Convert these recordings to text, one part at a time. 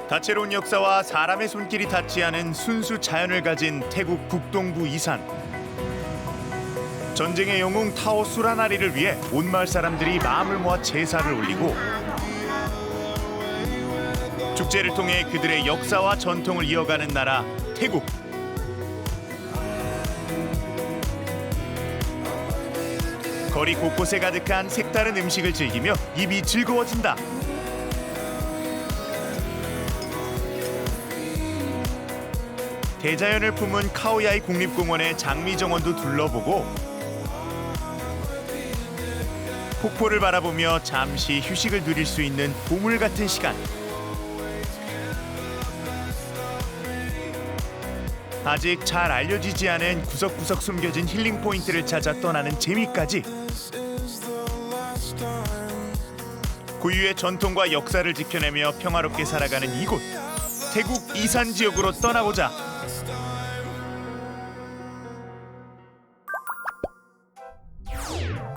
다채로운 역사와 사람의 손길이 닿지 않은 순수 자연을 가진 태국 북동부 이산. 전쟁의 영웅 타오 수라나리를 위해 온 마을 사람들이 마음을 모아 제사를 올리고 축제를 통해 그들의 역사와 전통을 이어가는 나라 태국. 거리 곳곳에 가득한 색다른 음식을 즐기며 입이 즐거워진다. 대자연을 품은 카오야이 국립공원의 장미정원도 둘러보고 폭포를 바라보며 잠시 휴식을 누릴 수 있는 보물 같은 시간. 아직 잘 알려지지 않은 구석구석 숨겨진 힐링 포인트를 찾아 떠나는 재미까지. 고유의 전통과 역사를 지켜내며 평화롭게 살아가는 이곳, 태국 이산 지역으로 떠나보자.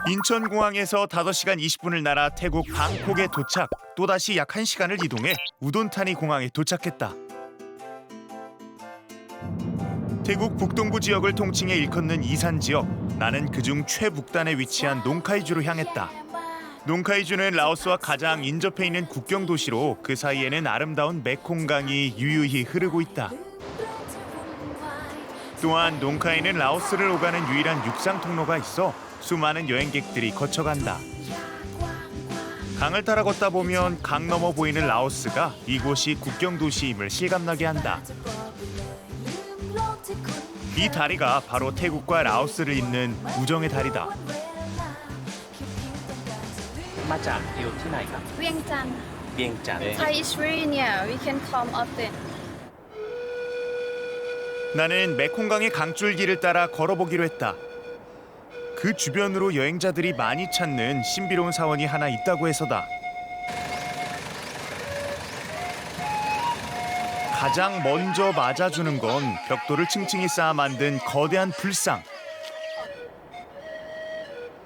인천공항에서 5시간 20분을 날아 태국 방콕에 도착. 또다시 약 1시간을 이동해 우돈타니 공항에 도착했다. 태국 북동부 지역을 통칭해 일컫는 이산 지역. 나는 그중 최북단에 위치한 농카이주로 향했다. 농카이주는 라오스와 가장 인접해 있는 국경 도시로 그 사이에는 아름다운 메콩강이 유유히 흐르고 있다. 또한 농카이는 라오스를 오가는 유일한 육상 통로가 있어 수많은 여행객들이 거쳐간다. 강을 따라 걷다 보면 강 너머 보이는 라오스가 이곳이 국경 도시임을 실감나게 한다. 이 다리가 바로 태국과 라오스를 잇는 우정의 다리다. มาจากอยู่ที่ไหนครับ เวียงจันทร์ เวียงจันทร์ Thai is really near. We can come often. 나는 메콩강의 강줄기를 따라 걸어보기로 했다. 그 주변으로 여행자들이 많이 찾는 신비로운 사원이 하나 있다고 해서다. 가장 먼저 맞아주는 건 벽돌을 층층이 쌓아 만든 거대한 불상.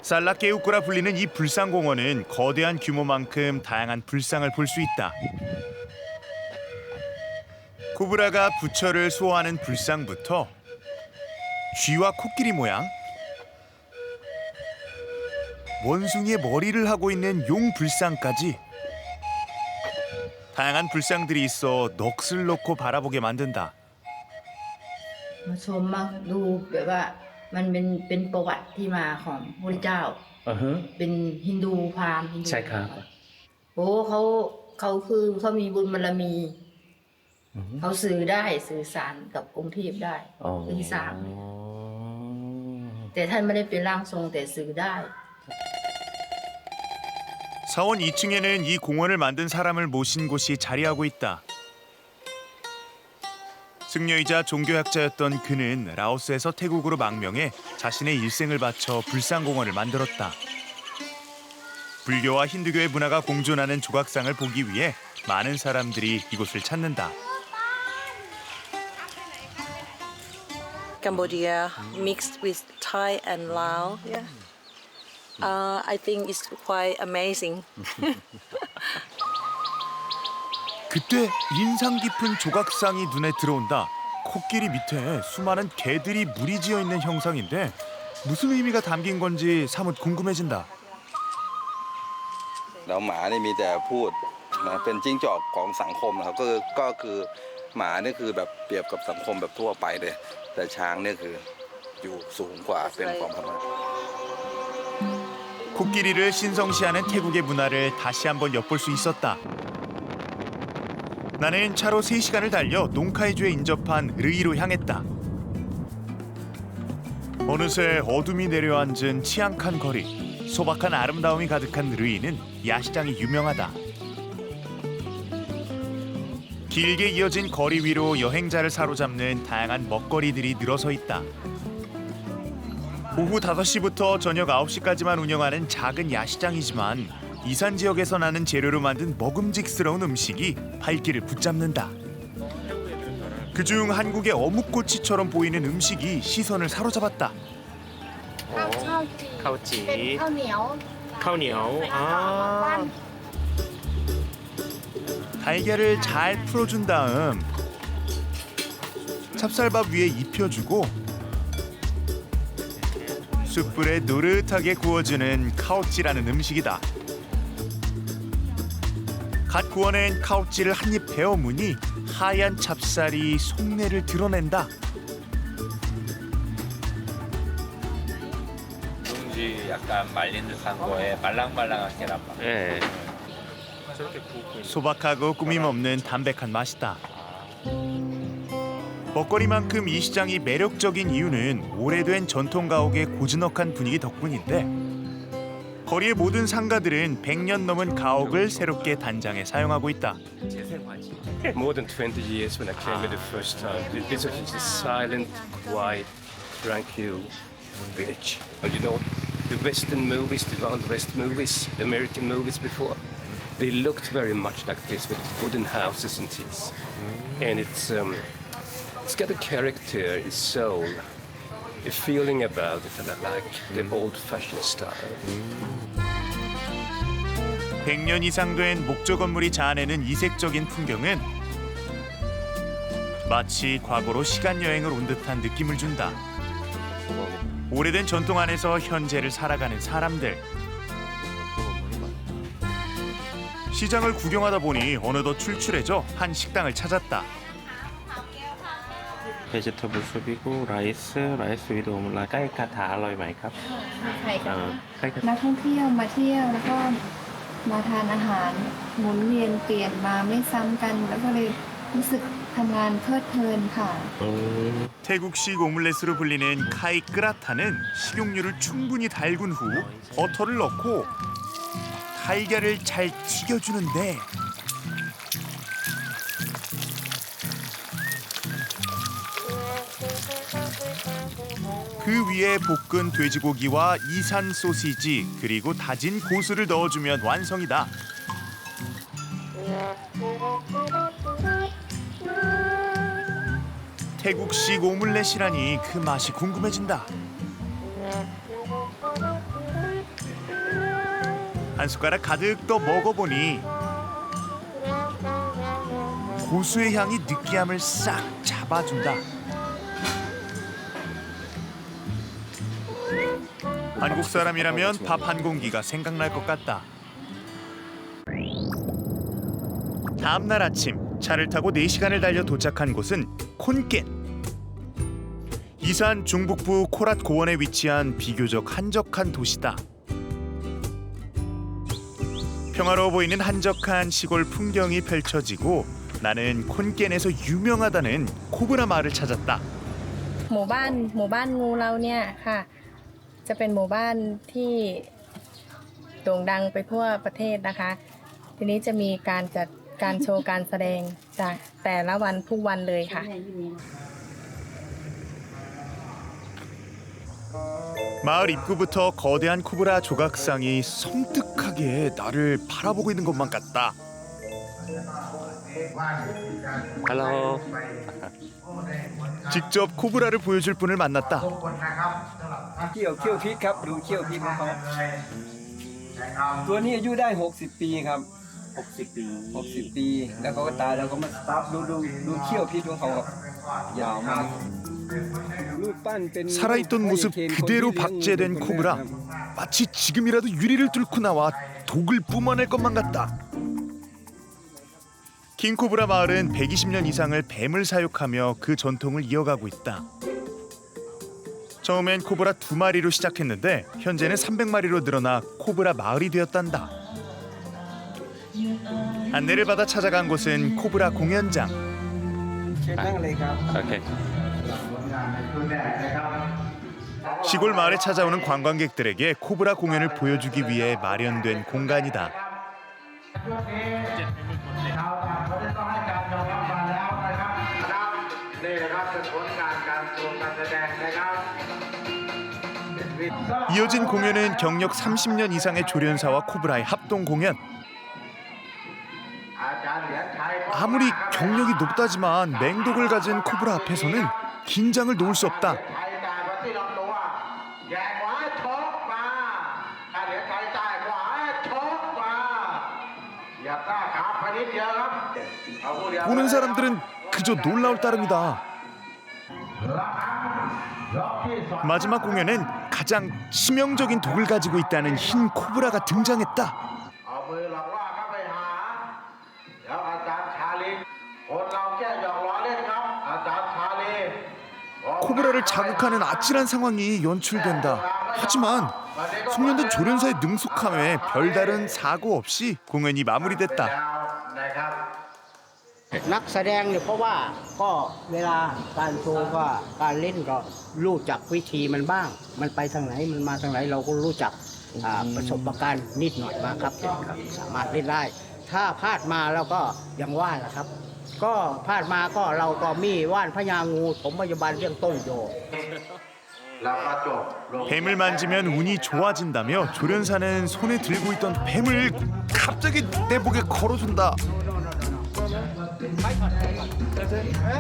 살라케우쿠라 불리는 이 불상공원은 거대한 규모만큼 다양한 불상을 볼 수 있다. 코브라가 부처를 수호하는 불상부터 쥐와 코끼리 모양, 원숭이의 머리를 하고 있는 용 불상까지 다양한 불상들이 있어 넋을 놓고 바라보게 만든다. มาชมมาดูแบบว่ามันเป็นประวัติที่มาของพระเจ้า อือฮึ เป็นฮินดูพราหมณ์ฮินดู ใช่ครับ โอ้เขาคือเขามีบุญบารมี เขาสื่อได้สื่อสารกับองค์เทพได้ อ๋อ ที่สามแต่ท่านไม่ได้เป็นร่างทรงแต่สื่อได้ 사원 2층에는 이 공원을 만든 사람을 모신 곳이 자리하고 있다. 승려이자 종교학자였던 그는 라오스에서 태국으로 망명해 자신의 일생을 바쳐 불상공원을 만들었다. 불교와 힌두교의 문화가 공존하는 조각상을 보기 위해 많은 사람들이 이곳을 찾는다. Cambodia mixed with Thai and Lao. Yeah. I think it's quite amazing. 그때 인상 깊은 조각상이 눈에 들어온다. 코끼리 밑에 수많은 개들이 무리지어 있는 형상인데 무슨 의미가 담긴 건지 사뭇 궁금해진다. แล้วหมานี่มีแต่พูดนะเป็นจิ้งจอกของสังคมนะครับก็คือหมานี่คือแบบเปรียบกับสังคมแบบทั่วไปเลยแต่ช้างนี่คืออยู่สูงกว่าเป็นความธรรมดา 코끼리를 신성시하는 태국의 문화를 다시 한번 엿볼 수 있었다. 나는 차로 3시간을 달려 농카이주에 인접한 르이로 향했다. 어느새 어둠이 내려앉은 치앙칸 거리. 소박한 아름다움이 가득한 르이는 야시장이 유명하다. 길게 이어진 거리 위로 여행자를 사로잡는 다양한 먹거리들이 늘어서 있다. 오후 5시부터 저녁 9시까지만 운영하는 작은 야시장이지만 이산 지역에서 나는 재료로 만든 먹음직스러운 음식이 발길을 붙잡는다. 그중 한국의 어묵꼬치처럼 보이는 음식이 시선을 사로잡았다. ข้าวจี เป็นข้าวเหนียว ข้าวเหนียวอ๋อ 달걀을 잘 풀어준 다음 찹쌀밥 위에 입혀주고 숯불에 노릇하게 구워주는 카오찌라는 음식이다. 갓 구워낸 카오찌를 한 입 베어 무니 하얀 찹쌀이 속내를 드러낸다. 누룽지 약간 말린 듯한 거에 말랑말랑한 계란밥. 예. 소박하고 꾸밈없는 담백한 맛이다. 먹거리만큼 이 시장이 매력적인 이유는 오래된 전통 가옥의 고즈넉한 분위기 덕분인데 거리의 모든 상가들은 100년 넘은 가옥을 새롭게 단장해 사용하고 있다. More than 20 years when I came here the first time. This is a silent, quiet, tranquil village. And you know, the Western movies, the Wild West movies, the American movies before, they looked very much like this with wooden houses and things. And it's got a character, a soul, a feeling about it that I like, the old-fashioned style. 100년 이상 된 목조 건물이 자아내는 이색적인 풍경은 마치 과거로 시간 여행을 온 듯한 느낌을 준다. 오래된 전통 안에서 현재를 살아가는 사람들. 시장을 구경하다 보니 어느덧 출출해져 한 식당을 찾았다. vegetable soup이고 라이스 위드 오믈렛 ใกล้คาถาอร่อยไหมครับ ใครกัน ใกล้คาถา นักท่องเที่ยวมาเที่ยวแล้วก็มาทานอาหารหมุนเวียนเปลี่ยนมาไม่ซ้ำกันแล้วก็เลยรู้สึกทำงานเพลิดเพลินค่ะ 태국식 오믈렛으로 불리는 카이 끄라타는 식용유를 충분히 달군 후 버터를 넣고 달걀을 잘 튀겨주는데 그 위에 볶은 돼지고기와 이산 소시지 그리고 다진 고수를 넣어주면 완성이다. 태국식 오믈렛이라니 그 맛이 궁금해진다. 한 숟가락 가득 떠 먹어보니 고수의 향이 느끼함을 싹 잡아준다. 한국 사람이라면 밥 한 공기가 생각날 것 같다. 다음 날 아침 차를 타고 4시간을 달려 도착한 곳은 콘켄. 이산 중북부 코랏 고원에 위치한 비교적 한적한 도시다. 평화로워 보이는 한적한 시골 풍경이 펼쳐지고 나는 콘켄에서 유명하다는 코브라 마을을 찾았다. หมู่บ้านงูเราเนี่ยค่ะจะเป็นหมู่บ้านที่โด่งดังไปทั่วประเทศนะคะทีนี้จะมีการจัดการโชว์การแสดงจากแต่ละวันทุกวันเลยค่ะ 마을 입구부터 거대한 코브라 조각상이 섬뜩하게 나를 바라보고 있는 것만 같다. Hello. 직접 코브라를 보여줄 분을 만났다. เขี้ยวพิษครับดูเขี้ยวพิษของเขาตัวนี้อายุได้60 ปีครับ60 ปีแล้วเขาก็ตายแล้วก็มาดูเขี้ยวพิษของเขาครับยาวมาก 살아있던 모습 그대로 박제된 코브라. 마치 지금이라도 유리를 뚫고 나와 독을 뿜어낼 것만 같다. 킹코브라 마을은 120년 이상을 뱀을 사육하며 그 전통을 이어가고 있다. 처음엔 코브라 2마리로 시작했는데 현재는 300마리로 늘어나 코브라 마을이 되었단다. 안내를 받아 찾아간 곳은 코브라 공연장. 오케이. 시골 마을에 찾아오는 관광객들에게 코브라 공연을 보여주기 위해 마련된 공간이다. 이어진 공연은 경력 30년 이상의 조련사와 코브라의 합동 공연. 아무리 경력이 높다지만 맹독을 가진 코브라 앞에서는 긴장을 놓을 수 없다. 보는 사람들은 그저 놀라울 따름이다. 마지막 공연엔 가장 치명적인 독을 가지고 있다는 흰 코브라가 등장했다. 코브라를 자극하는 아찔한 상황이 연출된다. 하지만 숙련된 조련사의 능숙함에 별다른 사고 없이 공연이 마무리됐다. นักแสดงเนี่ยเพราะว่าก็เวลาการโชว์ก็การเล่นก็รู้จักวิธีมันบ้าง มันไปทางไหนมันมาทางไหนเราก็รู้จักประสบการณ์นิดหน่อยมาครับสามารถเล่นได้ ถ้าพลาดมาแล้วก็ยังว่าแหละครับ ก็พลาดมาก็เราก็มีว่านพญางูผมพยาบาลเรื่องต้นโย 뱀을 만지면 운이 좋아진다며 조련사는 손에 들고 있던 뱀을 갑자기 내 목에 걸어준다.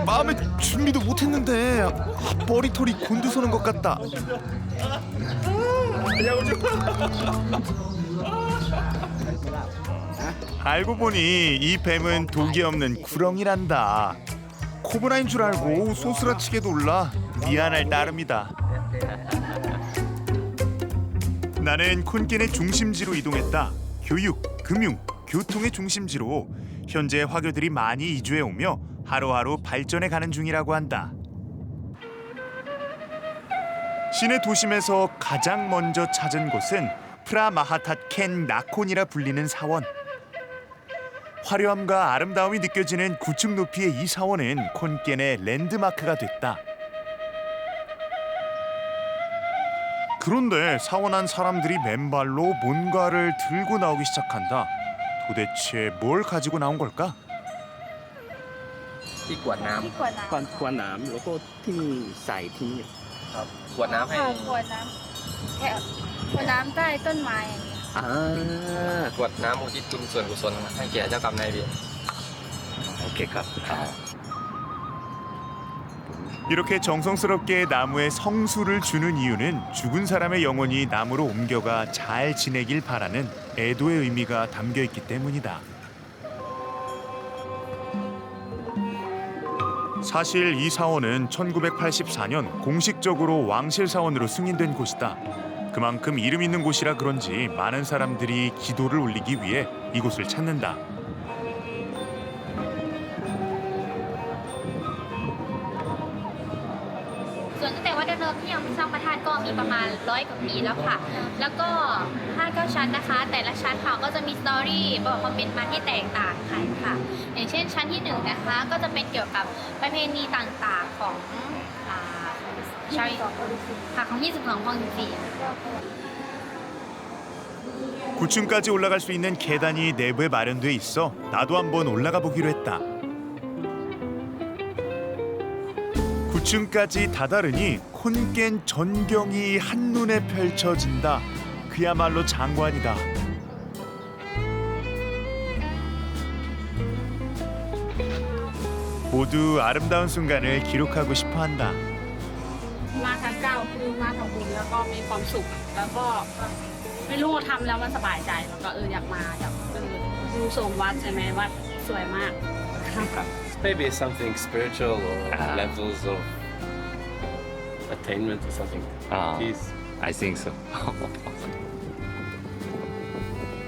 마음의 준비도 못했는데 머리털이 곤두서는 것 같다. 알고 보니 이 뱀은 독이 없는 구렁이란다. 코브라인 줄 알고 소스라치게 놀라 미안할 따름이다. 나는 콘켄의 중심지로 이동했다. 교육, 금융, 교통의 중심지로 현재 화교들이 많이 이주해 오며 하루하루 발전해 가는 중이라고 한다. 시내 도심에서 가장 먼저 찾은 곳은 프라마하탓 켄 나콘이라 불리는 사원. 화려함과 아름다움이 느껴지는 9층 높이의 이 사원은 콘켄의 랜드마크가 됐다. 그런데 사원 안 사람들이 맨발로 뭔가를 들고 나오기 시작한다. 도대체 뭘 가지고 나온 걸까? ที่กวดน้ ที่ขวดน้ำ ำกวดน้ำแล้วก็ที่ใส่ทิ้งครับกวดน้ำให้ ค่ะขวดน้ำแค่ขวดน้ำใต้ต้นไม้อย่างเงี้ย กวดน้ำอุทิศบุญส่วนกุศลให้แก่เจ้ากรรมนายเวรโอเคครับ 이렇게 정성스럽게 나무에 성수를 주는 이유는 죽은 사람의 영혼이 나무로 옮겨가 잘 지내길 바라는 애도의 의미가 담겨 있기 때문이다. 사실 이 사원은 1984년 공식적으로 왕실 사원으로 승인된 곳이다. 그만큼 이름 있는 곳이라 그런지 많은 사람들이 기도를 올리기 위해 이곳을 찾는다.ส่วนตั้งแต่ว่าเดิมที่ยังไม่สร้างพระธาตุก็มีประมาณ100 กว่าปีแล้วค่ะ แล้วก็ธาตุ9ชั้นนะคะ แต่ละชั้นค่ะก็จะมีสตอรี่บอกความเป็นมาที่แตกต่างกันค่ะ อย่างเช่นชั้นที่1นะคะก็จะเป็นเกี่ยวกับประเพณีต่างๆของชาวค่ะของ22ของ14 9층까지 올라갈 수 있는 계단이 내부에 마련돼 있어 나도 한번 올라가 보기로 했다. 9층까지 다다르니 콘켄 전경이 한눈에 펼쳐진다. 그야말로 장관이다. 모두 아름다운 순간을 기록하고 싶어 한다. มาทางเก้าคือมาทำบุญแล้วก็มีความสุขแล้วก็ไม่รู้ทำแล้วมันสบายใจแล้วก็อยากมาอยากดูทรงวัดใช่ไหมวัดสวยมาก Maybe something spiritual or levels of attainment or something. Peace. I think so.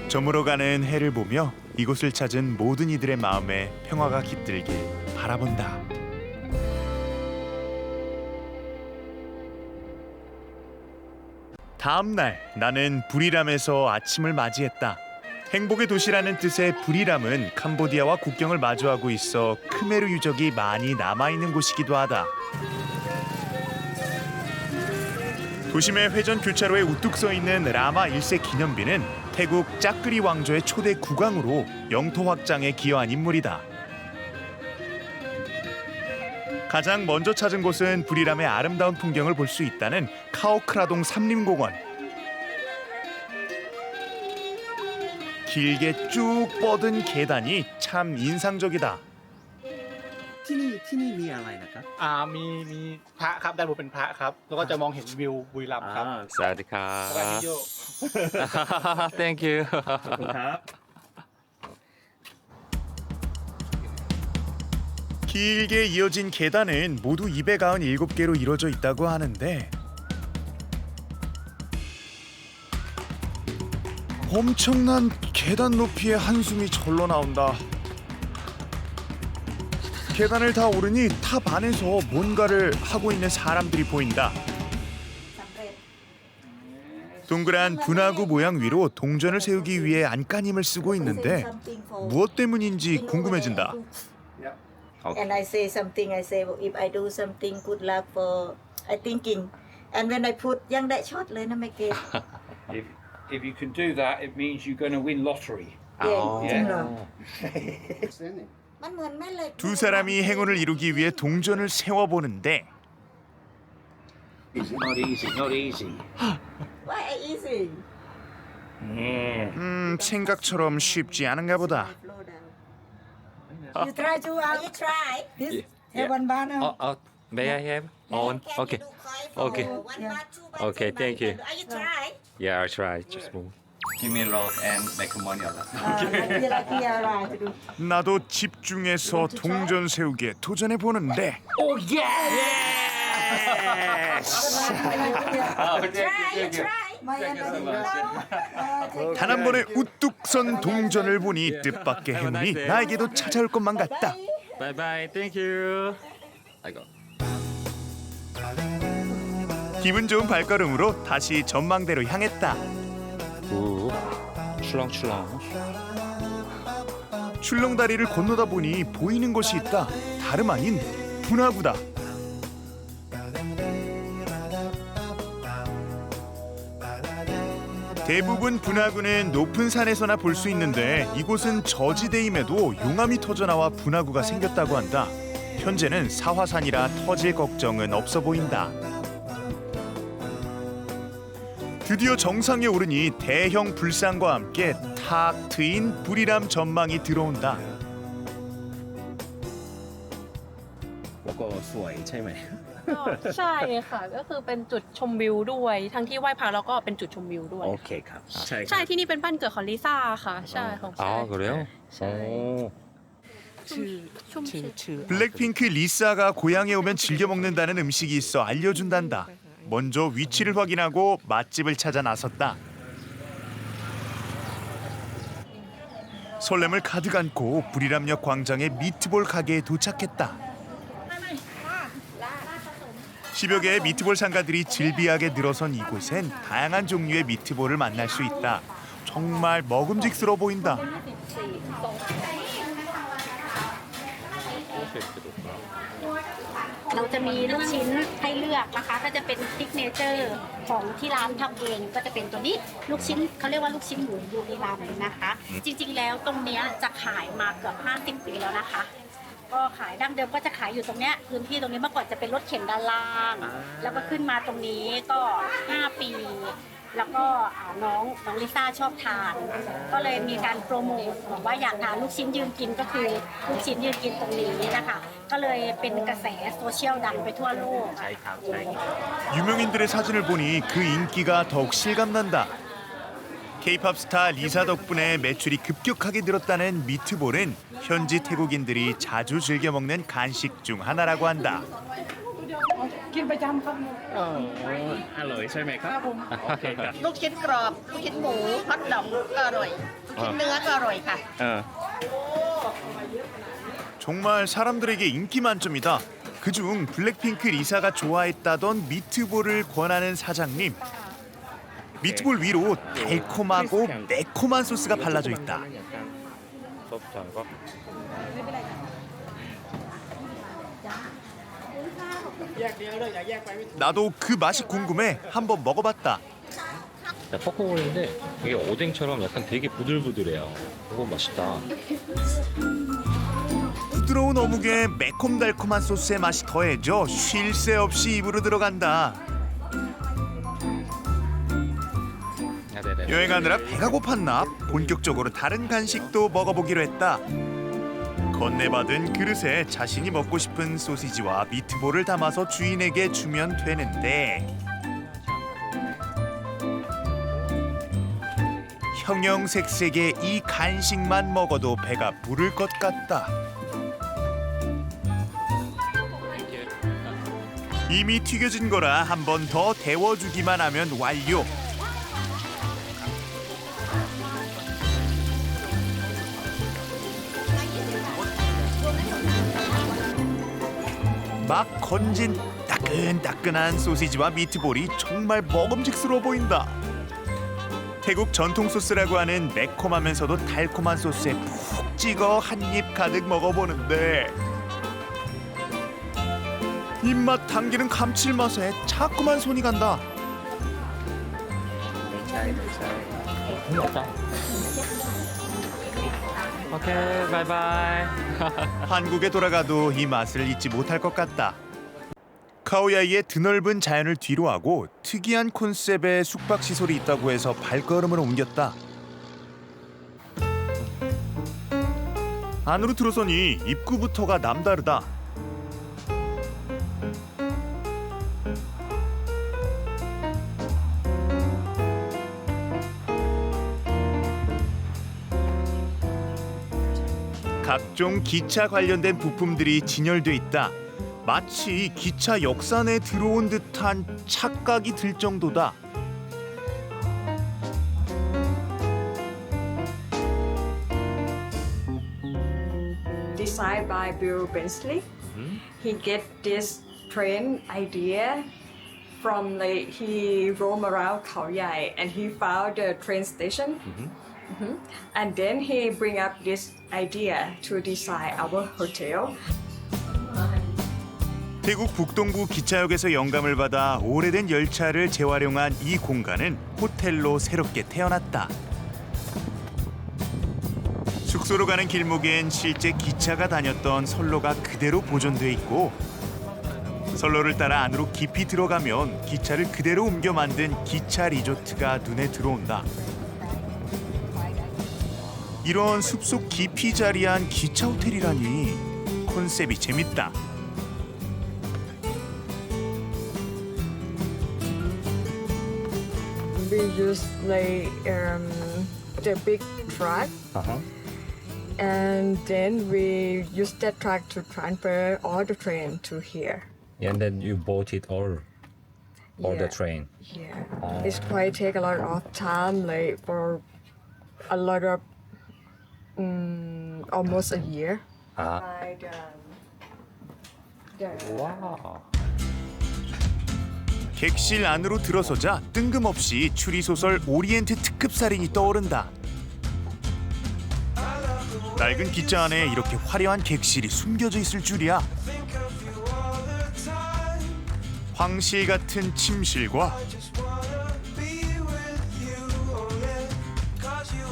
저물어가는 해를 보며 이곳을 찾은 모든 이들의 마음에 평화가 깃들길 바라본다. 다음 날 나는 부리람에서 아침을 맞이했다. 행복의 도시라는 뜻의 부리람은 캄보디아와 국경을 마주하고 있어 크메르 유적이 많이 남아있는 곳이기도 하다. 도심의 회전 교차로에 우뚝 서 있는 라마 1세 기념비는 태국 짜끄리 왕조의 초대 국왕으로 영토 확장에 기여한 인물이다. 가장 먼저 찾은 곳은 부리람의 아름다운 풍경을 볼 수 있다는 카오크라동 삼림공원. 길게 쭉 뻗은 계단이 참 인상적이다. ที่นี่มีอะไรนะครับ มีพระครับด้านบนเป็นพระครับแล้วก็จะมองเห็นวิวบุรีรัมย์ครับ สวัสดีครับ สวัสดีโย Thank you. ครับ 길게 이어진 계단은 모두 297개로 이루어져 있다고 하는데 엄청난 계단 높이의 한숨이 절로 나온다. 계단을 다 오르니 탑 안에서 뭔가를 하고 있는 사람들이 보인다. 동그란 분화구 모양 위로 동전을 세우기 위해 안간힘을 쓰고 있는데 무엇 때문인지 궁금해진다. And I say something. I say if I do something, good luck for I thinking. And when I put, yang that shotเลยนะไม่เก็บ If you can do that, it means you're going to win lottery. 두 사람이 행운을 이루기 위해 동전을 세워보는데 It's not easy, not easy. Why easy? 생각처럼 쉽지 않은가 보다. You try to, you try. This, Yeah. one bar now. May I have one? Okay. Okay. Okay, thank you. Are you try? Yeah, I'll try. Just move. Give me a lot and make money on that. 나도 집중해서 동전 세우기에 도전해 보는데 단 한 번에 우뚝 선 동전을 보니 뜻밖의 행운이 나에게도 찾아올 것만 같다. Bye bye. Thank you. 아이고. 기분 좋은 발걸음으로 다시 전망대로 향했다. 오. 출렁출렁. 출렁다리를 건너다 보니 보이는 것이 있다. 다름 아닌 분화구다. 대부분 분화구는 높은 산에서나 볼 수 있는데 이곳은 저지대임에도 용암이 터져나와 분화구가 생겼다고 한다. 현재는 사화산이라 터질 걱정은 없어 보인다. 드디어 정상에 오르니 대형 불상과 함께 탁 트인 불이람 전망이 들어온다. แล้วก็สวยใช่ไหม ใช่ค่ะก็คือเป็นจุดชมวิวด้วยทั้งที่ไหว้พระแล้วก็เป็นจุดชมวิวด้วย โอเคครับ ใช่ที่นี่เป็นบ้านเกิดของลิซ่าค่ะใช่ของ 아 그래요? 블랙핑크 리사가 고향에 오면 즐겨 먹는다는 음식이 있어 알려준단다. 먼저 위치를 확인하고 맛집을 찾아 나섰다. 설렘을 가득 안고 불이람역 광장의 미트볼 가게에 도착했다. 10여 개의 미트볼 상가들이 즐비하게 늘어선 이곳엔 다양한 종류의 미트볼을 만날 수 있다. 정말 먹음직스러워 보인다. เราจะมีลูกชิ้นให้เลือกนะคะถ้าจะเป็นซิกเนเจอร์ของที่ร้านทำเองก็จะเป็นตัวนี้ลูกชิ้นเขาเรียกว่าลูกชิ้นหมูบุรีรัมย์นะคะ จริงๆแล้วตรงเนี้ยจะขายมาเกือบ50 ปีแล้วนะคะ ก็ขายดั้งเดิมก็จะขายอยู่ตรงเนี้ยพื้นที่ตรงนี้เมื่อก่อนจะเป็นรถเข็นด้านล่าง แล้วก็ขึ้นมาตรงนี้ก็5 ปี แล้วก็น้องลิซ่าชอบทาน ก็เลยมีการโปรโมทบอกว่าอยากทานลูกชิ้นยืนกินก็คือลูกชิ้นยืนกินตรงนี้นะคะ ก็เลยเป็นกระแสโซเชียลดังไปทั่วโลก 유명인들의 사진을 보니 그 인기가 더욱 실감난다. K-팝 스타 리사 덕분에 매출이 급격하게 늘었다는 미트볼은 현지 태국인들이 자주 즐겨 먹는 간식 중 하나라고 한다. กินประจำครับ อร่อยใช่ไหมครับโอเคครับ ลูกชิ้นกรอบลูกชิ้นหมูฮอทดอกก็อร่อยลูกชิ้นเนื้อก็อร่อยค่ะ 정말 사람들에게 인기 만점이다. 그중 블랙핑크 리사가 좋아했다던 미트볼을 권하는 사장님. 미트볼 위로 달콤하고 매콤한 소스가 발라져 있다. 나도 그 맛이 궁금해 한번 먹어봤다. 팝콘인데 이게 오뎅처럼 약간 되게 부들부들해요. 이거 맛있다. 부드러운 어묵에 매콤달콤한 소스의 맛이 더해져 쉴 새 없이 입으로 들어간다. 여행하느라 배가 고팠나 본격적으로 다른 간식도 먹어보기로 했다. 건네받은 그릇에 자신이 먹고 싶은 소시지와 미트볼을 담아서 주인에게 주면 되는데 형형색색의 이 간식만 먹어도 배가 부를 것 같다. 이미 튀겨진 거라 한 번 더 데워주기만 하면 완료. 막 건진 따끈따끈한 소시지와 미트볼이 정말 먹음직스러워 보인다. 태국 전통 소스라고 하는 매콤하면서도 달콤한 소스에 푹 찍어 한 입 가득 먹어보는데 입맛 당기는 감칠맛에 자꾸만 손이 간다. 오케이, 바이바이. 한국에 돌아가도 이 맛을 잊지 못할 것 같다. 카오야이의 드넓은 자연을 뒤로하고 특이한 콘셉트의 숙박시설이 있다고 해서 발걸음을 옮겼다. 안으로 들어서니 입구부터가 남다르다. 각종 기차 관련된 부품들이 진열돼 있다. 마치 기차 역산에 들어온 듯한 착각이 들 정도다. Designed by Bill Bensley. He get this train idea from he roam around Khao Yai and he found the train station. And then he bring up this idea to design our hotel. 태국 북동부 기차역에서 영감을 받아 오래된 열차를 재활용한 이 공간은 호텔로 새롭게 태어났다. 숙소로 가는 길목엔 실제 기차가 다녔던 선로가 그대로 보존돼 있고 선로를 따라 안으로 깊이 들어가면 기차를 그대로 옮겨 만든 기차 리조트가 눈에 들어온다. 이런 숲속 깊이 자리한 기차 호텔이라니 컨셉이 재밌다. We use the big truck. And then we use that truck to transfer all the train to here. And then you bought it all the Yeah. train. Yeah, it's quite take a lot of time, for a lot of almost a year. 와. 객실 안으로 들어서자 뜬금없이 추리소설 오리엔트 특급 살인이 떠오른다. 낡은 기차 안에 이렇게 화려한 객실이 숨겨져 있을 줄이야. 황실 같은 침실과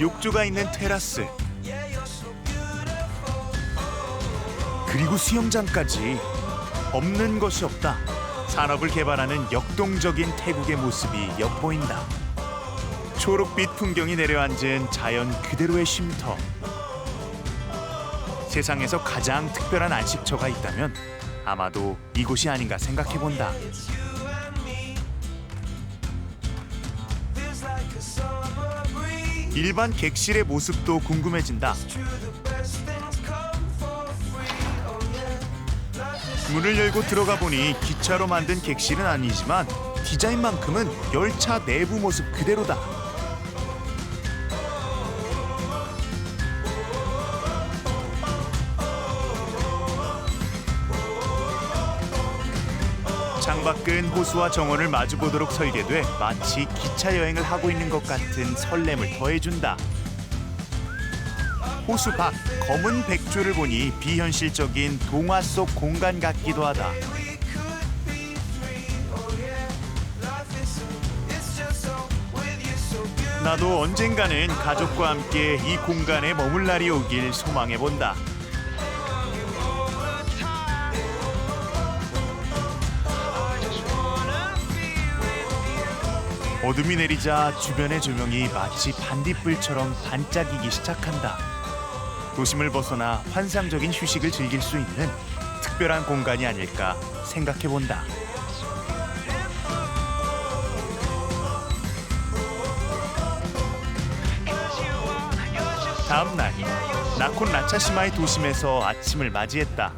욕조가 있는 테라스 그리고 수영장까지 없는 것이 없다. 산업을 개발하는 역동적인 태국의 모습이 엿보인다. 초록빛 풍경이 내려앉은 자연 그대로의 쉼터. 세상에서 가장 특별한 안식처가 있다면 아마도 이곳이 아닌가 생각해본다. 일반 객실의 모습도 궁금해진다. 문을 열고 들어가 보니 기차로 만든 객실은 아니지만 디자인만큼은 열차 내부 모습 그대로다. 창밖은 호수와 정원을 마주보도록 설계돼 마치 기차 여행을 하고 있는 것 같은 설렘을 더해준다. 호수 밖 검은 백조를 보니 비현실적인 동화 속 공간 같기도 하다. 나도 언젠가는 가족과 함께 이 공간에 머물 날이 오길 소망해본다. 어둠이 내리자 주변의 조명이 마치 반딧불처럼 반짝이기 시작한다. 도심을 벗어나 환상적인 휴식을 즐길 수 있는 특별한 공간이 아닐까 생각해본다. 다음 날 나콘 라차시마의 도심에서 아침을 맞이했다.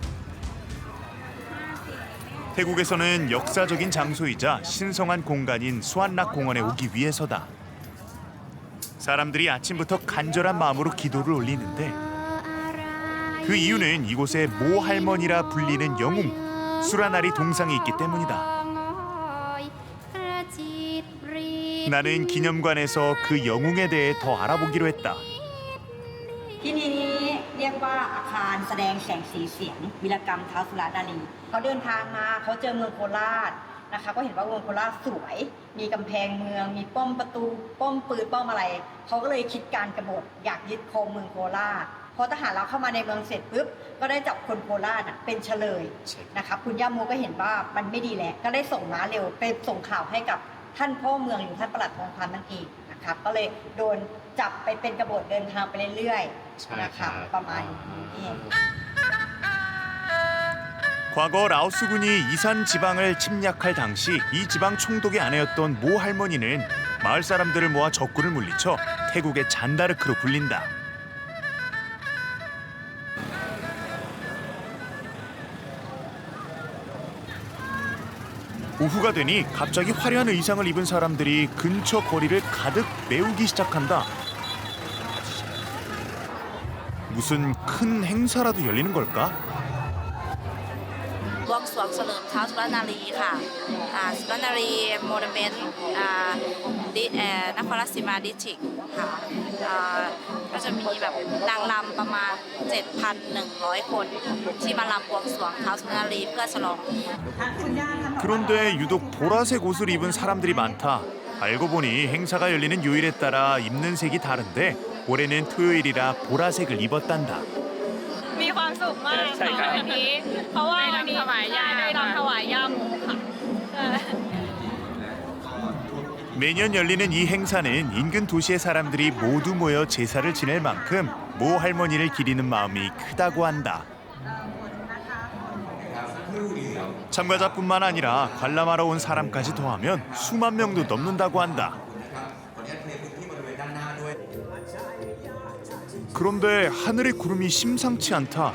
태국에서는 역사적인 장소이자 신성한 공간인 수안락 공원에 오기 위해서다. 사람들이 아침부터 간절한 마음으로 기도를 올리는데 그 이유는 이곳에 모 할머니라 불리는 영웅 수라나리 동상이 있기 때문이다. 나는 기념관에서 그 영웅에 대해 더 알아보기로 했다. ที่นี่เรียกว่าอาคารแสดงแสงสีเสียงวีรกรรมท้าวสุรนารีเขาเดินทางมาเขาเจอเมืองโคราชนะคะก็เห็นว่าเมืองโคราชสวยมีกำแพงเมืองมีป้อมประตูป้อมปืนป้อมอะไรเขาก็เลยคิดการกบฏอยากยึดครองเมืองโคราชพอทหารเราเข้ามาในเมืองเสร็จปุ๊บก็ได้จับคนโคราชเป็นเฉลยนะคะคุณย่าโมก็เห็นว่ามันไม่ดีแล้วก็ได้ส่งม้าเร็วไปส่งข่าวให้กับท่านพ่อเมืองหรือท่านปลัดทองคำนั่นเองนะครับก็เลยโดนจับไปเป็นกบฏเดินทางไปเรื่อยๆนะครับประมาณนี้ 과거 라오스군이 이산 지방을 침략할 당시 이 지방 총독의 아내였던 모 할머니는 마을 사람들을 모아 적군을 물리쳐 태국의 잔다르크로 불린다. 오후가 되니 갑자기 화려한 의상을 입은 사람들이 근처 거리를 가득 메우기 시작한다. 무슨 큰 행사라도 열리는 걸까? บวงสรวงเฉลิมท้าวสุรนารีค่ะสุรนารีโมเดเมนต์นครราชสีมาดิสทริกค่ะก็จะมีแบบนางรำประมาณ 7,100 คนที่มารำบวงสรวงท้าวสุรนารีเพื่อฉลอง 그런데 유독 보라색 옷을 입은 사람들이 많다. 알고 보니 행사가 열리는 요일에 따라 입는 색이 다른데 올해는 토요일이라 보라색을 입었단다. มีความสุขมากค่ะวันนี้เพราะว่าวันนี้ได้รำถวายย่าโมค่ะ 매년 열리는 이 행사는 인근 도시의 사람들이 모두 모여 제사를 지낼 만큼 모 할머니를 기리는 마음이 크다고 한다. 참가자뿐만 아니라 관람하러 온 사람까지 더하면 수만 명도 넘는다고 한다. 그런데 하늘의 구름이 심상치 않다.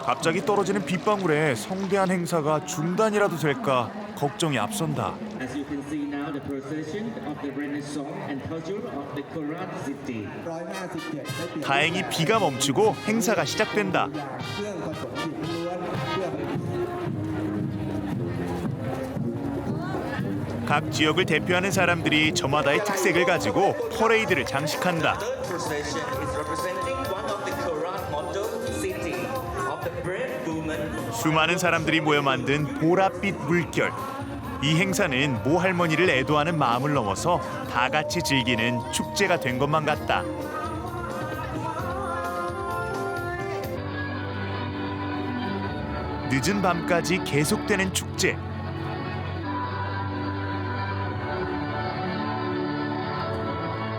갑자기 떨어지는 빗방울에 성대한 행사가 중단이라도 될까 걱정이 앞선다. 다행히 비가 멈추고 행사가 시작된다. 각 지역을 대표하는 사람들이 저마다의 특색을 가지고 퍼레이드를 장식한다. 수많은 사람들이 모여 만든 보랏빛 물결. 이 행사는 모 할머니를 애도하는 마음을 넘어서 다 같이 즐기는 축제가 된 것만 같다. 늦은 밤까지 계속되는 축제.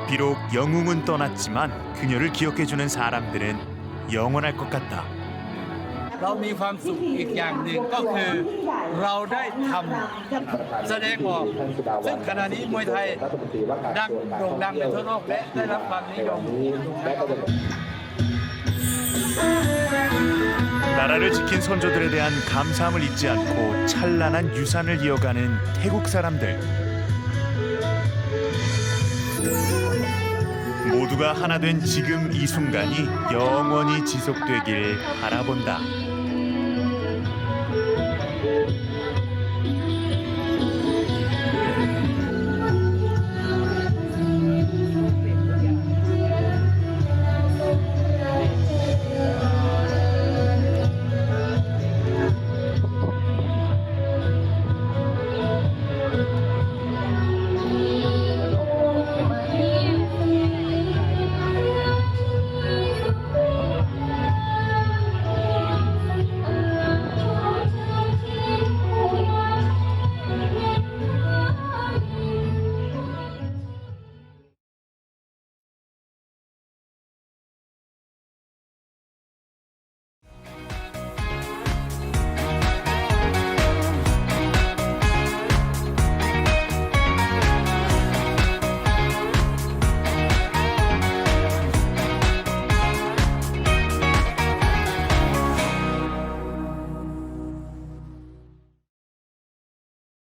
비록 영웅은 떠났지만 그녀를 기억해주는 사람들은 영원할 것 같다. เรามีความสุขอีกอย่างหนึ่งก็คือเราได้ทำแสดงออกซึ่งขณะนี้มวยไทยดังโด่งดังในทั่วโลกและได้รับความนิยม 나라를 지킨 선조들에 대한 감사함을 잊지 않고 찬란한 유산을 이어가는 태국 사람들. 모두가 하나 된 지금 이 순간이 영원히 지속되길 바라본다.